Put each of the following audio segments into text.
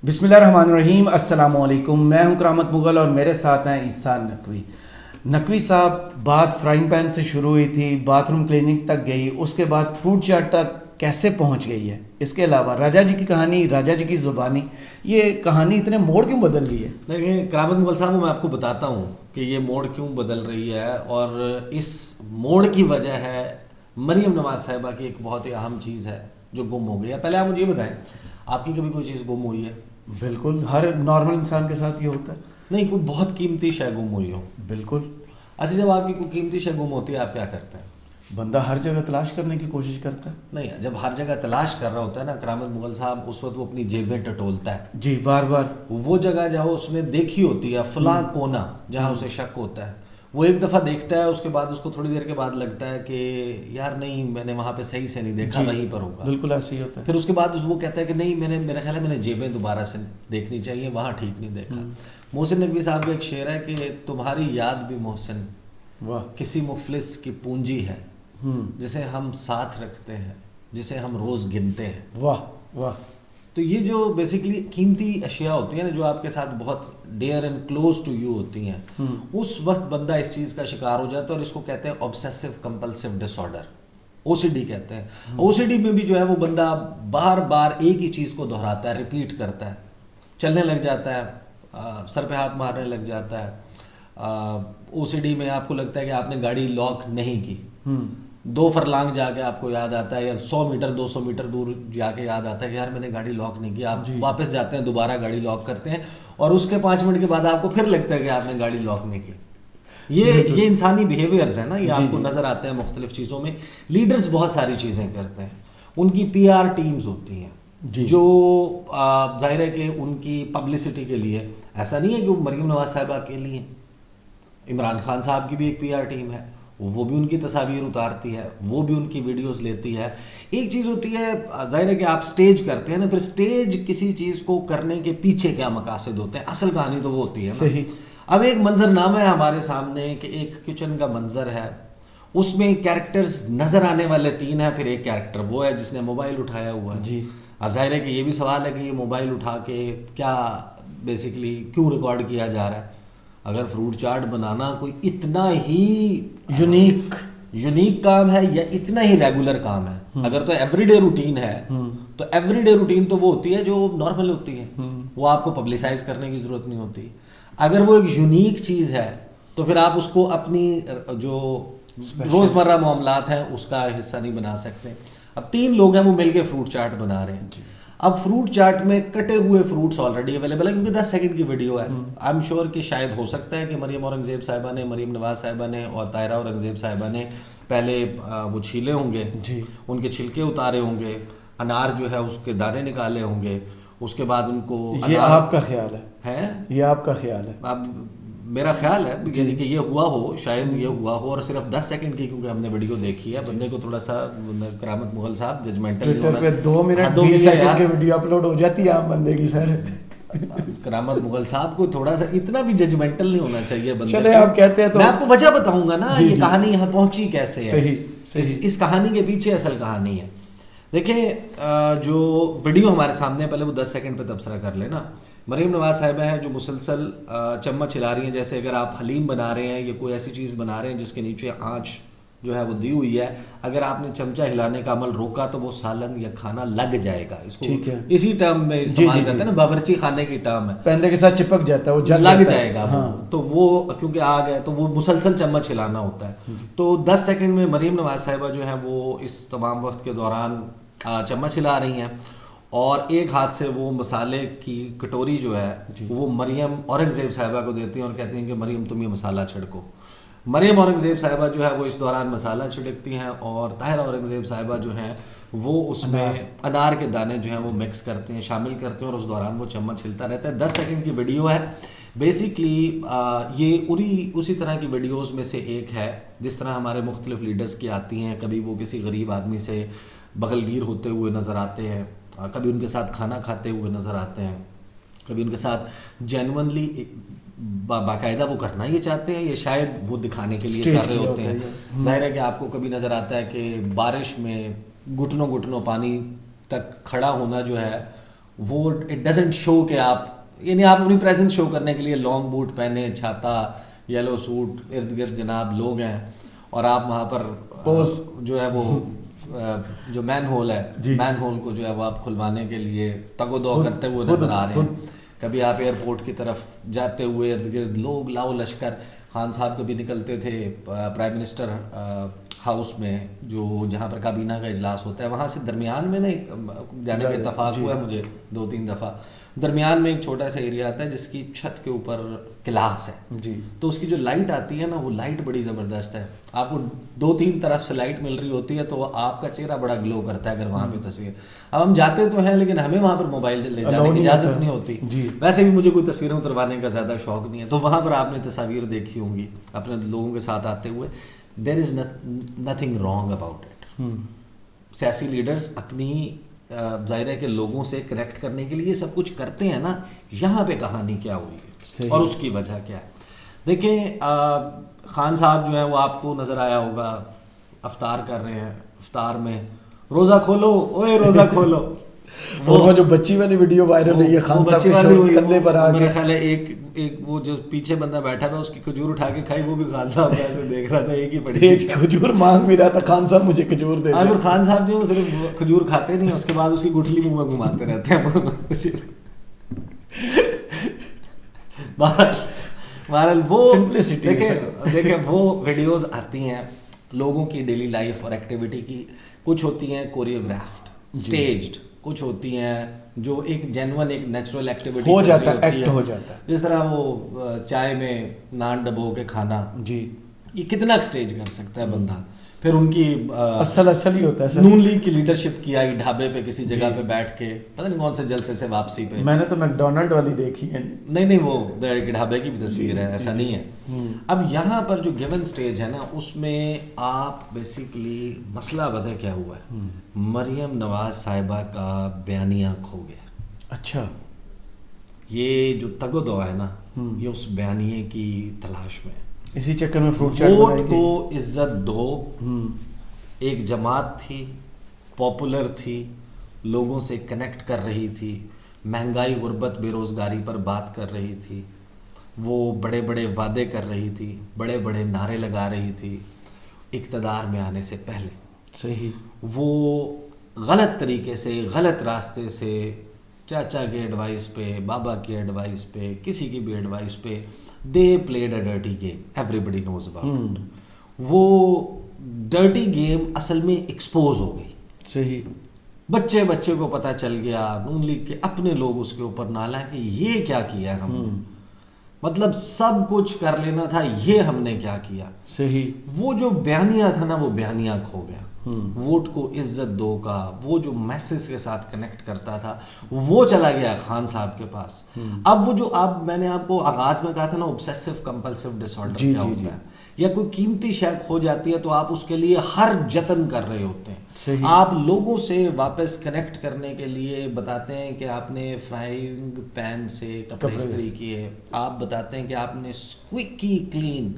بسم اللہ الرحمن الرحیم. السلام علیکم. میں ہوں کرامت مغل اور میرے ساتھ ہیں عیسیٰ نقوی. نقوی صاحب، بات فرائنگ پین سے شروع ہوئی تھی، باتھ روم کلینک تک گئی، اس کے بعد فروٹ چاٹ تک کیسے پہنچ گئی ہے. اس کے علاوہ راجا جی کی کہانی، راجا جی کی زبانی، یہ کہانی اتنے موڑ کیوں بدل رہی ہے؟ دیکھیں کرامت مغل صاحب، میں آپ کو بتاتا ہوں کہ یہ موڑ کیوں بدل رہی ہے، اور اس موڑ کی وجہ ہے مریم نواز صاحبہ کی ایک بہت ہی اہم چیز ہے جو گم ہو گئی ہے. پہلے آپ مجھے یہ بتائیں، آپ کی کبھی کوئی چیز گم ہوئی ہے؟ بالکل، ہر نارمل انسان کے ساتھ یہ ہوتا ہے. نہیں، کوئی بہت قیمتی شے گم ہوئی ہو؟ بالکل. اچھا، جب آپ کی کوئی قیمتی شے گم ہوتی ہے آپ کیا کرتے ہیں؟ بندہ ہر جگہ تلاش کرنے کی کوشش کرتا ہے. نہیں، جب ہر جگہ تلاش کر رہا ہوتا ہے نا کرامت مغل صاحب، اس وقت وہ اپنی جیبیں ٹٹولتا ہے. جی، بار بار وہ جگہ جہاں اس نے دیکھی ہوتی ہے، فلاں کونا جہاں اسے شک ہوتا ہے، وہ ایک دفعہ دیکھتا ہے، اس کے بعد اس کو تھوڑی دیر کے بعد لگتا ہے کہ یار نہیں، میں نے وہاں پہ صحیح سے نہیں دیکھا، وہیں پر ہوگا. بالکل ایسے ہی ہوتا ہے. پھر اس کے بعد وہ کہتا ہے کہ نہیں، میرا خیال ہے میں نے جیبیں دوبارہ سے دیکھنی چاہیے، وہاں ٹھیک نہیں دیکھا. محسن نقوی صاحب کا ایک شعر ہے کہ تمہاری یاد بھی محسن واہ. کسی مفلس کی پونجی ہے، جسے ہم ساتھ رکھتے ہیں، جسے ہم روز گنتے ہیں. واہ واہ. تو یہ جو بیسیکلی قیمتی اشیاء ہوتی ہیں نا، جو آپ کے ساتھ بہت dear and close to you ہوتی ہیں، اس وقت بندہ اس چیز کا شکار ہو جاتا ہے، اور اس کو کہتے ہیں آبسیسو کمپلسو ڈس آرڈر، او سی ڈی کہتے ہیں. او سی ڈی میں بھی جو ہے وہ بندہ بار بار ایک ہی چیز کو دہراتا ہے، ریپیٹ کرتا ہے، چلنے لگ جاتا ہے، سر پہ ہاتھ مارنے لگ جاتا ہے. او سی ڈی میں آپ کو لگتا ہے کہ آپ نے گاڑی لاک نہیں کی، 2 فرلانگ جا کے آپ کو یاد آتا ہے، یا 100 میٹر 200 میٹر دور جا کے یاد آتا ہے کہ یار میں نے گاڑی لاک نہیں کی. آپ واپس جاتے ہیں، دوبارہ گاڑی لاک کرتے ہیں، اور اس کے 5 منٹ کے بعد آپ کو پھر لگتا ہے کہ آپ نے گاڑی لاک نہیں کی. یہ انسانی بیہیویئرز ہیں نا، یہ آپ کو نظر آتے ہیں مختلف چیزوں میں. لیڈرز بہت ساری چیزیں کرتے ہیں، ان کی پی آر ٹیمز ہوتی ہیں جو ظاہر ہے کہ ان کی پبلسٹی کے لیے. ایسا نہیں ہے کہ وہ مریم نواز صاحبہ کے لیے، عمران خان صاحب کی بھی ایک پی آر ٹیم ہے، وہ بھی ان کی تصاویر اتارتی ہے، وہ بھی ان کی ویڈیوز لیتی ہے. ایک چیز ہوتی ہے، ظاہر ہے کہ آپ سٹیج کرتے ہیں نا، پھر سٹیج کسی چیز کو کرنے کے پیچھے کیا مقاصد ہوتے ہیں، اصل کہانی تو وہ ہوتی ہے نا. صحیح. اب ایک منظر نامہ ہے ہمارے سامنے کہ ایک کچن کا منظر ہے، اس میں کیریکٹرز نظر آنے والے 3 ہیں، پھر ایک کیریکٹر وہ ہے جس نے موبائل اٹھایا ہوا ہے. جی. اب ظاہر ہے کہ یہ بھی سوال ہے کہ یہ موبائل اٹھا کے کیا بیسیکلی کیوں ریکارڈ کیا جا رہا ہے. اگر فروٹ چاٹ بنانا کوئی اتنا ہی یونیک کام ہے یا اتنا ہی ریگولر کام ہے، اگر تو ایوری ڈے روٹین ہے، تو ایوری ڈے روٹین تو وہ ہوتی ہے جو نارمل ہوتی ہے، وہ آپ کو پبلسائز کرنے کی ضرورت نہیں ہوتی. اگر وہ ایک یونیک چیز ہے تو پھر آپ اس کو اپنی جو روزمرہ معاملات ہیں اس کا حصہ نہیں بنا سکتے. اب 3 لوگ ہیں، وہ مل کے فروٹ چاٹ بنا رہے ہیں. اب فروٹ چاٹ میں کٹے ہوئے فروٹس آلریڈی اویلیبل ہے، کیونکہ 10 سیکنڈ کی ویڈیو ہے. آئی ایم شیور کہ شاید ہو سکتا ہے کہ مریم اورنگزیب صاحبہ نے، مریم نواز صاحبہ نے اور طاہرہ اورنگزیب صاحبہ نے پہلے وہ چھیلے ہوں گے، ان کے چھلکے اتارے ہوں گے، انار جو ہے اس کے دانے نکالے ہوں گے، اس کے بعد ان کو. یہ آپ کا خیال ہے؟ یہ آپ کا خیال ہے؟ اب میرا خیال ہے یعنی کہ یہ ہوا ہو، شاید یہ ہوا ہو، اور صرف 10 سیکنڈ کی کیونکہ ہم نے ویڈیو دیکھی ہے. بندے کو تھوڑا سا کرامت مغل صاحب ججمنٹل نہیں ہونا. ٹویٹر پہ 2 منٹ 20 سیکنڈ کی ویڈیو اپلوڈ ہو جاتی ہے عام بندے کی. سر کرامت مغل صاحب کو تھوڑا سا اتنا بھی ججمنٹل نہیں ہونا چاہیے بندے. چلے آپ کہتے ہیں تو میں آپ کو وجہ بتاؤں گا نا، یہ کہانی یہاں پہنچی کیسے ہے. صحیح. اس کہانی کے پیچھے اصل کہانی ہے. دیکھیں، جو ویڈیو ہمارے سامنے ہے، پہلے وہ 10 سیکنڈ پہ تبصرہ کر لینا. مریم نواز صاحبہ ہیں جو مسلسل چمچ ہلا رہی ہیں، جیسے اگر آپ حلیم بنا رہے ہیں یا کوئی ایسی چیز بنا رہے ہیں جس کے نیچے آنچ جو ہے وہ دی ہوئی ہے، اگر آپ نے چمچہ ہلانے کا عمل روکا تو وہ سالن یا کھانا لگ جائے گا. اس کو اسی ٹرم میں استعمال کرتے ہیں نا، باورچی خانے کی ٹرم ہے، پہندے کے ساتھ چپک جاتا ہے، وہ جل لگ جائے گا. تو وہ کیونکہ آگ ہے تو وہ مسلسل چمچ ہلانا ہوتا ہے. تو 10 سیکنڈ میں مریم نواز صاحبہ جو ہیں وہ اس تمام وقت کے دوران چمچ ہلا رہی ہیں، اور ایک ہاتھ سے وہ مسالے کی کٹوری جو ہے وہ مریم اورنگزیب صاحبہ کو دیتی ہیں اور کہتی ہیں کہ مریم تم یہ مسالہ چھڑکو. مریم اورنگزیب صاحبہ جو ہے وہ اس دوران مسالہ چھڑکتی ہیں، اور طاہرہ اورنگزیب صاحبہ جو ہیں وہ اس میں انار کے دانے جو ہیں وہ مکس کرتے ہیں، شامل کرتے ہیں، اور اس دوران وہ چمچ ہلتا رہتا ہے. 10 سیکنڈ کی ویڈیو ہے. بیسیکلی یہ اسی طرح کی ویڈیوز میں سے ایک ہے جس طرح ہمارے مختلف لیڈرز کی آتی ہیں. کبھی وہ کسی غریب آدمی سے بغل گیر ہوتے ہوئے نظر آتے ہیں، کبھی ان کے ساتھ کھانا کھاتے ہوئے نظر آتے ہیں، کبھی ان کے ساتھ جینونلی باقاعدہ وہ کرنا یہ چاہتے ہیں، یہ شاید وہ دکھانے کے لیے کر رہے ہوتے ہیں. ظاہر ہے کہ آپ کو کبھی نظر آتا ہے کہ بارش میں گھٹنوں گھٹنوں پانی تک کھڑا ہونا جو ہے وہ اٹ ڈزنٹ شو کہ آپ یعنی آپ اپنی پریزنس شو کرنے کے لیے لانگ بوٹ پہنے, چھاتا, یلو سوٹ, ارد گرد جناب لوگ ہیں, اور آپ وہاں پر جو ہے وہ جو مین ہول ہے, مین ہول کو جو ہے وہ آپ کھلوانے کے لیے تگ و دو کرتے ہوئے نظر آ رہے ہیں. کبھی آپ ایئرپورٹ کی طرف جاتے ہوئے ارد گرد لوگ لاؤ لشکر. خان صاحب کبھی نکلتے تھے پرائم منسٹر ہاؤس میں, جو جہاں پر کابینہ کا اجلاس ہوتا ہے, وہاں سے درمیان میں نا ایک جانے کا اتفاق ہوا ہے مجھے 2-3 دفعہ. درمیان میں ایک چھوٹا سا ایریا آتا ہے جس کی چھت کے اوپر کلاس ہے جی, تو اس کی جو لائٹ آتی ہے نا, وہ لائٹ بڑی زبردست ہے. آپ کو 2-3 طرف سے لائٹ مل رہی ہوتی ہے, تو آپ کا چہرہ بڑا گلو کرتا ہے اگر وہاں پہ تصویر. اب ہم جاتے تو ہیں لیکن ہمیں وہاں پر موبائل لے جانے کی اجازت نہیں ہوتی. ویسے بھی مجھے کوئی تصویریں اتروانے کا زیادہ شوق نہیں ہے, تو وہاں پر آپ نے تصاویر دیکھی ہوں گی اپنے لوگوں کے ساتھ آتے ہوئے. There is nothing wrong about it. سیاسی لیڈرز اپنی ظاہر ہے کہ لوگوں سے کنیکٹ کرنے کے لیے یہ سب کچھ کرتے ہیں نا. یہاں پہ کہانی کیا ہوئی ہے اور اس کی وجہ کیا ہے. دیکھیں خان صاحب جو ہیں وہ آپ کو نظر آیا ہوگا افطار کر رہے ہیں, افطار میں روزہ کھولو اوے روزہ کھولو. وہ جو بچی والی ویڈیو وائرل ہوئی ہے خان صاحب کے کندھے پر آ کے, میرا خیال ہے ایک وہ جو پیچھے بندہ بیٹھا تھا اس کی کھجور اٹھا کے کھائی, وہ بھی خان صاحب ایسے دیکھ رہا تھا, ایک ہی پڑی ایک کھجور مانگ بھی رہا تھا, خان صاحب مجھے کھجور دے. اور خان صاحب جو صرف کھجور کھاتے نہیں, اس کے بعد اس کی گٹھلی منہ میں گھماتے رہتے ہیں. بہرحال وہ دیکھیں وہ ویڈیوز آتی ہیں لوگوں کی ڈیلی لائف اور ایکٹیویٹی کی. کچھ ہوتی ہیں کوریوگرافڈ, اسٹیجڈ, کچھ ہوتی ہیں جو ایک جینون ایک نیچرل ایکٹیویٹی ہو جاتا ہے, ایکٹ ہو جاتا ہے. جس طرح وہ چائے میں نان ڈبو کے کھانا, جی یہ کتنا اسٹیج کر سکتا ہے بندہ. پھر ان کی اصل ہی ہوتا ہے نون لیگ کی لیڈرشپ کی آئی ڈھابے پہ کسی جگہ پہ بیٹھ کے, پتہ نہیں کون سے جلسے سے واپسی پہ. میں نے تو میک ڈونلڈ والی دیکھی ہے. نہیں وہ ڈھابے کی بھی تصویر ہے, ایسا نہیں ہے. اب یہاں پر جو گیون سٹیج ہے نا, اس میں آپ بیسیکلی مسئلہ پتہ کیا ہوا ہے, مریم نواز صاحبہ کا بیانیہ کھو گیا. اچھا, یہ جو تگ و دو ہے نا, یہ اس بیانیے کی تلاش میں. اسی چکر میں فروٹ چاٹ ووٹ کو عزت دو ایک جماعت تھی, پاپولر تھی, لوگوں سے کنیکٹ کر رہی تھی, مہنگائی غربت بے روزگاری پر بات کر رہی تھی, وہ بڑے بڑے وعدے کر رہی تھی, بڑے بڑے نعرے لگا رہی تھی اقتدار میں آنے سے پہلے. صحیح. وہ غلط طریقے سے, غلط راستے سے, چاچا کے ایڈوائس پہ, بابا کی ایڈوائس پہ, کسی کی بھی ایڈوائس پہ, they played a dirty game, everybody knows about it. وہ ڈرٹی گیم اصل میں ایکسپوز ہو گئی. صحیح. بچے کو پتہ چل گیا, نون لیگ کے اپنے لوگ اس کے اوپر نالا کہ یہ کیا کیا ہم نے, مطلب سب کچھ کر لینا تھا, یہ ہم نے کیا کیا. صحیح. وہ جو بیانیہ تھا نا, وہ بیانیہ کھو گیا. ووٹ کو عزت دو کا وہ جو میسز کے ساتھ کنیکٹ کرتا تھا, وہ چلا گیا خان صاحب کے پاس. اب وہ جو میں نے آپ کو آغاز میں کہا تھا نا, obsessive compulsive disorder کیا ہوتا ہے, یا کوئی قیمتی شے کھو جاتی ہے تو آپ اس کے لیے ہر جتن کر رہے ہوتے ہیں. آپ لوگوں سے واپس کنیکٹ کرنے کے لیے بتاتے ہیں کہ آپ نے فرائنگ پین سے کپڑے استری کیے, آپ بتاتے ہیں کہ آپ نے سکویکی کلین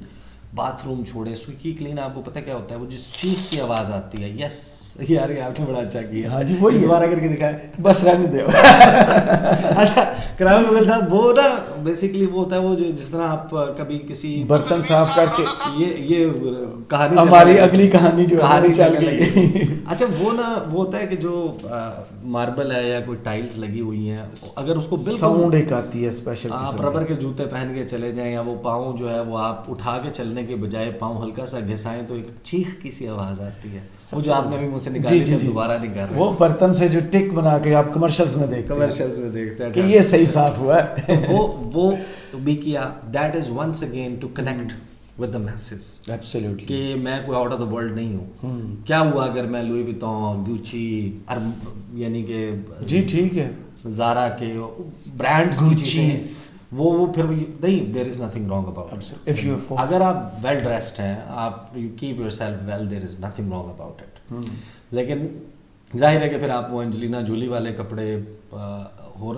باتھ روم چھوڑے. سویکی کلین آپ کو پتہ کیا ہوتا ہے, وہ جس چیخ کی آواز آتی ہے, یس یار یہ آپ نے بڑا اچھا کیا. ہاں جی, وہی دوبارہ کر کے دکھائے, بس رہنے دو. اچھا کرام مغل صاحب, وہ نا بیسیکلی وہ ہوتا ہے وہ جو جس طرح آپ کبھی کسی برتن صاف کر کے, یہ کہانی ہماری اگلی کہانی جو کہانی چل گئی. اچھا وہ نا وہ ہوتا ہے کہ جو ماربل ہے یا کوئی ٹائلز لگی ہوئی ہیں, اگر اس کو بالکل ساؤنڈ ایک آتی ہے اسپیشل, آپ ربر کے جوتے پہن کے چلے جائیں, یا وہ پاؤں جو ہے وہ آپ اٹھا کے چلنے کے بجائے پاؤں ہلکا سا گھسائیں تو ایک چیخ کی سی آواز آتی ہے, وہ جو آپ نے بھی مجھ سے نکالی تھی, دوبارہ نہیں کر رہے. وہ برتن سے جو ٹک بنا کے آپ کمرشلز میں دیکھتے ہیں کہ یہ صحیح صاف ہوا ہے, وہ بھی کیا. That is once again to connect with the masses. Absolutely. کہ میں کوئی آؤٹ آف دا ورلڈ نہیں ہوں. کیا ہوا اگر میں لوئی ویتون, گوچی, یعنی کہ جی ٹھیک ہے, زارا کے برانڈز کی چیزیں, وہ پھر نہیں, there is nothing wrong about it. اگر آپ ویل ڈریسڈ ہیں, آپ you keep yourself well, there is nothing wrong about it. لیکن ظاہر ہے کہ پھر آپ وہ انجلینا جولی والے کپڑے, وہ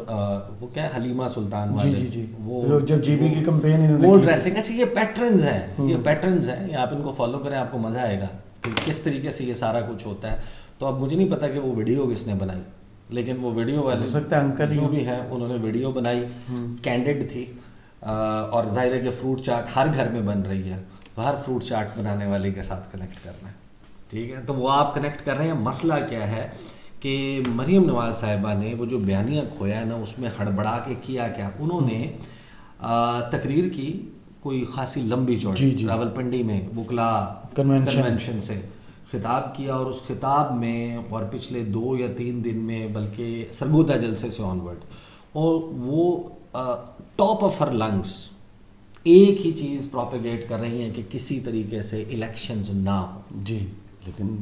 کیا ہے حلیمہ سلطان والے, وہ جب جی بی کی کمپین انہوں نے وہ ڈریسنگ, اچھا یہ پیٹرنز ہیں, یہ پیٹرنز ہیں, آپ ان کو فالو کریں, آپ کو مزہ آئے گا کہ کس طریقے سے یہ سارا کچھ ہوتا ہے. تو اب مجھے نہیں پتا کہ وہ ویڈیو کس نے بنائی, لیکن وہ ویڈیو والے ہو سکتا ہے انکل جو بھی ہیں انہوں نے ویڈیو بنائی، کینڈڈ تھی، اور ظاہر ہے کہ فروٹ چاٹ ہر گھر میں بن رہی ہے، ہر فروٹ چاٹ بنانے والے کے ساتھ کنیکٹ کرنا ہے، ٹھیک ہے، تو وہ آپ کنیکٹ کر رہے ہیں۔ مسئلہ کیا ہے کہ مریم نواز صاحبہ نے وہ جو بیانیہ کھویا ہے نا، اس میں ہڑبڑا کے کیا کیا، انہوں نے تقریر کی کوئی خاصی لمبی چوڑی راولپنڈی میں وکلا کنونشن سے خطاب کیا، اور اس خطاب میں اور پچھلے 2 یا 3 دن میں بلکہ سرگودا جلسے سے آنورڈ، اور وہ ٹاپ آف ہر لنگس ایک ہی چیز پروپیگیٹ کر رہی ہیں کہ کسی طریقے سے الیکشنز نہ ہو۔ جی لیکن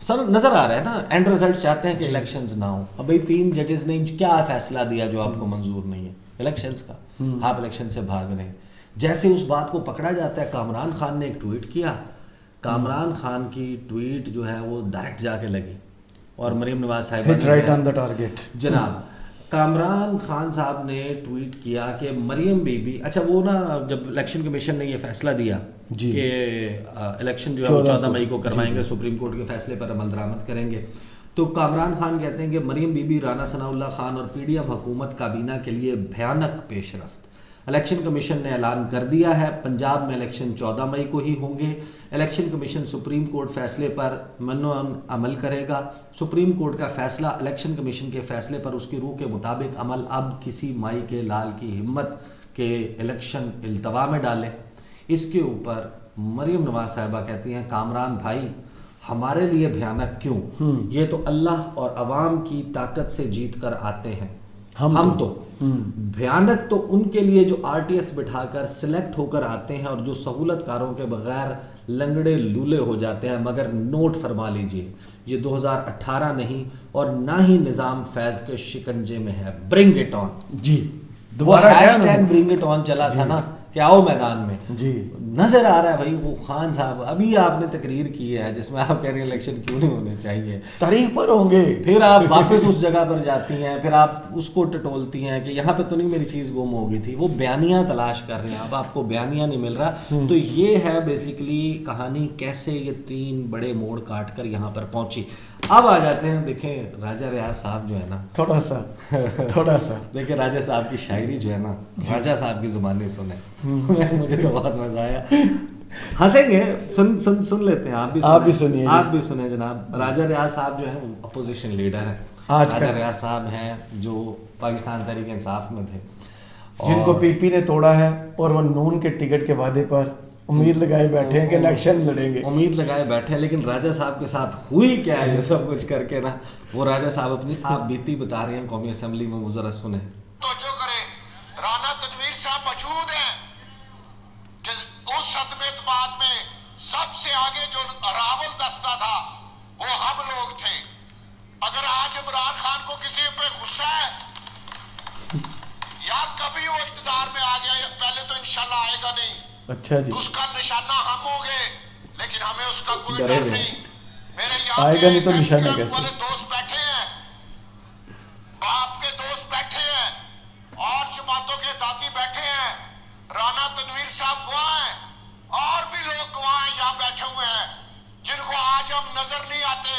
سر نظر آ رہا ہے نا، اینڈ رزلٹ چاہتے ہیں کہ الیکشنز نہ ہو۔ اب بھائی 3 ججز نے کیا فیصلہ دیا جو آپ کو منظور نہیں ہے؟ الیکشنز کا، آپ الیکشن سے بھاگ رہے ہیں۔ جیسے اس بات کو پکڑا جاتا ہے، کامران خان نے ایک ٹویٹ کیا، کامران خان کی ٹویٹ جو ہے وہ ڈائریکٹ جا کے لگی، اور مریم نواز صاحبہ ہٹ رائٹ آن دا ٹارگیٹ۔ جناب کامران خان صاحب نے ٹویٹ کیا کہ مریم بی بی، اچھا وہ نا جب الیکشن کمیشن نے یہ فیصلہ دیا کہ الیکشن جو ہے وہ 14 مئی کو کروائیں گے، سپریم کورٹ کے فیصلے پر عمل درآمد کریں گے، تو کامران خان کہتے ہیں کہ مریم بی بی، رانا ثناء اللہ خان اور پی ڈی ایم حکومت کابینہ کے لیے بھیانک پیش رفت۔ الیکشن کمیشن نے اعلان کر دیا ہے پنجاب میں الیکشن 14 مئی کو ہی ہوں گے۔ الیکشن کمیشن سپریم کورٹ فیصلے پر منوعاً عمل کرے گا۔ سپریم کورٹ کا فیصلہ الیکشن کمیشن کے فیصلے پر اس کی روح کے مطابق عمل اب کسی مائی کے لال کی ہمت کے الیکشن التوا میں ڈالے۔ اس کے اوپر مریم نواز صاحبہ کہتی ہیں کامران بھائی ہمارے لیے بھیانک کیوں، یہ تو اللہ اور عوام کی طاقت سے جیت کر آتے ہیں، ہم تو بھیانک تو ان کے لیے جو آر ٹی ایس بٹھا کر سلیکٹ ہو کر آتے ہیں اور جو سہولت کاروں کے بغیر لنگڑے لولے ہو جاتے ہیں، مگر نوٹ فرما لیجئے یہ 2018 نہیں اور نہ ہی نظام فیض کے شکنجے میں ہے۔ برنگ اٹ آن۔ جی دوبارہ hashtag bring it on چلا تھا نا کہ آؤ میدان میں۔ جی نظر آ رہا ہے بھائی وہ خان صاحب، ابھی آپ نے تقریر کی ہے جس میں آپ کہہ رہے ہیں الیکشن کیوں نہیں ہونے چاہیے، تاریخ پر ہوں گے، پھر آپ واپس اس جگہ پر جاتی ہیں، پھر آپ اس کو ٹٹولتی ہیں کہ یہاں پہ تو نہیں میری چیز گم ہو گئی تھی، وہ بیانیہ تلاش کر رہے ہیں، اب آپ کو بیانیہ نہیں مل رہا۔ تو یہ ہے بیسیکلی کہانی کیسے یہ 3 بڑے موڑ کاٹ کر یہاں پر پہنچی۔ اب آ جاتے ہیں، دیکھیں راجہ ریاض صاحب جو ہے نا، تھوڑا سا دیکھیں راجہ صاحب کی شاعری جو ہے نا، راجہ صاحب کی زبانی سنیں، مجھے تو بہت مزہ آیا، ہنسیں گے، سن لیتے ہیں، آپ بھی سنیں جناب۔ راجہ ریاض صاحب جو ہیں اپوزیشن لیڈر ہیں، راجہ ریاض صاحب ہیں جو پاکستان تحریک انصاف میں تھے، جن کو پی پی نے توڑا ہے، اور وہ نون کے ٹکٹ کے وعدے پر امید لگائے بیٹھے ہیں کہ الیکشن لڑیں گے، امید لگائے بیٹھے ہیں، لیکن راجہ صاحب کے ساتھ ہوئی کیا ہے یہ سب کچھ کر کے نا، وہ راجہ صاحب اپنی آپ بیتی بتا رہے ہیں قومی اسمبلی میں، وہ ذرا سنیں۔ توجہ کریں، رانا تنویر صاحب موجود ہیں کہ اس صدمے بعد میں سب سے آگے جو راول دستہ تھا وہ ہم لوگ تھے۔ اگر آج عمران خان کو کسی پہ غصہ ہے یا کبھی وہ اقتدار میں آ گیا، پہلے تو انشاءاللہ آئے گا نہیں، اچھا جی، اس کا نشانہ ہم ہوں گے، لیکن ہمیں اس کا کوئی ڈر نہیں۔ میرے آئے گا نہیں تو نشانہ کیسے؟ والے دوست بیٹھے ہیں، باپ کے دوست بیٹھے ہیں، اور جماعتوں کے دادی بیٹھے ہیں، رانا تنویر صاحب گواہ ہیں، اور بھی لوگ گواہ ہیں یہاں بیٹھے ہوئے ہیں، جن کو آج ہم نظر نہیں آتے،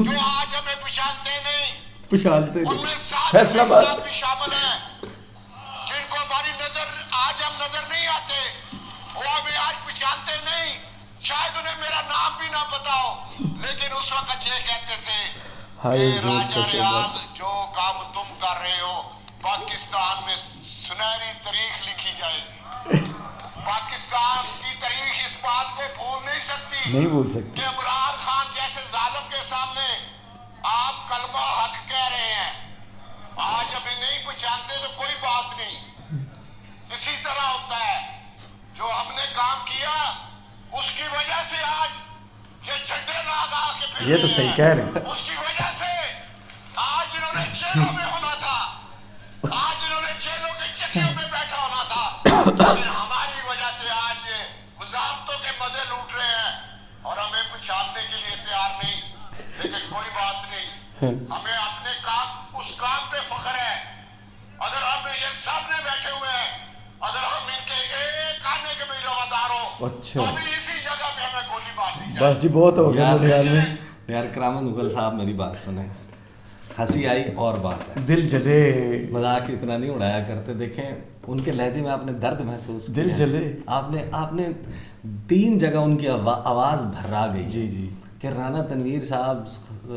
جو آج ہمیں پہچانتے نہیں، ان میں فیصلہ صاحب بھی شامل ہیں، جن کو ہماری نظر آج ہم نظر نہیں آتے، وہ ہمیں آج پہچانتے نہیں، شاید انہیں میرا نام بھی نہ پتا ہو، لیکن اس وقت یہ کہتے تھے کہ راجہ ریاض جو کام تم کر رہے ہو پاکستان میں سنہری تاریخ لکھی جائے گی، پاکستان کی تاریخ اس بات کو بھول نہیں سکتی کہ عمران خان جیسے ظالم کے سامنے آپ کلمہ حق کہہ رہے ہیں، آج ہمیں نہیں پہچانتے تو کوئی بات نہیں، اسی طرح ہوتا ہے، جو ہم نے کام کیا اس کی وجہ سے آج یہ جھنڈے لگا کے پھر یہ تو صحیح کہہ رہے ہیں، اس کی وجہ سے آج انہوں نے جیلوں میں ہونا تھا، آج انہوں نے جیلوں کے چکیوں میں بیٹھا ہونا تھا، لیکن ہماری وجہ سے آج یہ وزارتوں کے مزے لوٹ رہے ہیں اور ہمیں پہچاننے کے لیے تیار نہیں، لیکن کوئی بات نہیں، ہمیں اپنے کام اس کام پہ فخر ہے۔ اگر ہم یہ سامنے بیٹھے ہوئے ہیں، اگر ہم ان کے ایک آنے کے بھی روادار ہو تو ابھی اسی جگہ پہ ہمیں گولی مار دی جائے۔ بس جی بہت ہو گیا میرے خیال میں۔ یار کرامت مغل صاحب میری بات سنیں، ہنسی آئی اور بات ہے. دل جلے. مذاق اتنا نہیں اڑایا کرتے. دیکھیں ان کے لہجے میں آپ نے درد محسوس کیا. دل جلے. آپ نے 3 جگہ ان کی آواز بھرا گئی. جی جی. کہ رانا تنویر صاحب,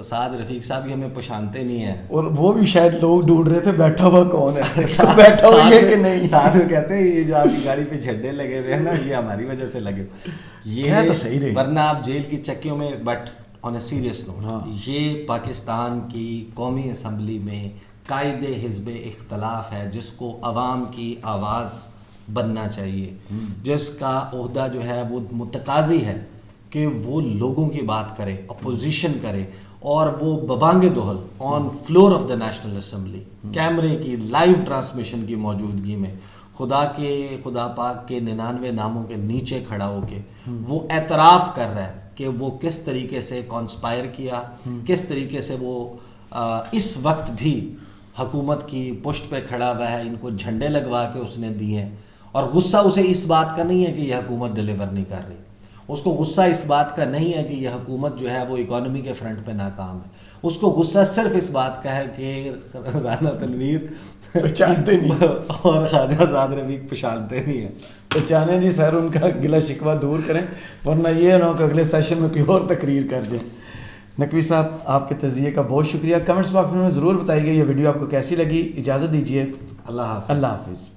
سعد رفیق صاحب یہ ہمیں پہچانتے نہیں ہیں, اور وہ بھی شاید لوگ ڈھونڈ رہے تھے بیٹھا ہوا کون ہے, بیٹھا ہوا ہے کہ نہیں. ساتھ میں کہتے ہیں یہ جو آپ کی گاڑی پہ جھنڈے لگے ہوئے ہیں نا یہ ہماری وجہ سے لگے. یہ تو صحیح رہی, ورنہ آپ جیل کی چکیوں میں. But on a serious note, یہ پاکستان کی قومی اسمبلی میں قائد حزب اختلاف ہے جس کو عوام کی آواز بننا چاہیے, جس کا عہدہ جو ہے وہ متقاضی ہے کہ وہ لوگوں کی بات کرے, اپوزیشن کرے, اور وہ ببانگ دہل on floor of the National Assembly کیمرے کی لائیو ٹرانسمیشن کی موجودگی میں خدا پاک کے 99 ناموں کے نیچے کھڑا ہو کے وہ اعتراف کر رہا ہے کہ وہ کس طریقے سے کانسپائر کیا, کس طریقے سے وہ اس وقت بھی حکومت کی پشت پہ کھڑا ہوا ہے, ان کو جھنڈے لگوا کے اس نے دیے ہیں. اور غصہ اسے اس بات کا نہیں ہے کہ یہ حکومت ڈیلیور نہیں کر رہی, اس کو غصہ اس بات کا نہیں ہے کہ یہ حکومت جو ہے وہ اکانومی کے فرنٹ پہ ناکام ہے, اس کو غصہ صرف اس بات کا ہے کہ رانا تنویر پہچانتے نہیں اور خواجہ سعد رفیق پہچانتے نہیں ہیں. پہچانے جی سر, ان کا گلا شکوہ دور کریں, ورنہ یہ نہ ہو کہ اگلے سیشن میں کوئی اور تقریر کر جائیں. نقوی صاحب آپ کے تجزیے کا بہت شکریہ. کمنٹس باکس میں ضرور بتائیے گا یہ ویڈیو آپ کو کیسی لگی. اجازت دیجیے, اللہ حافظ. اللہ حافظ.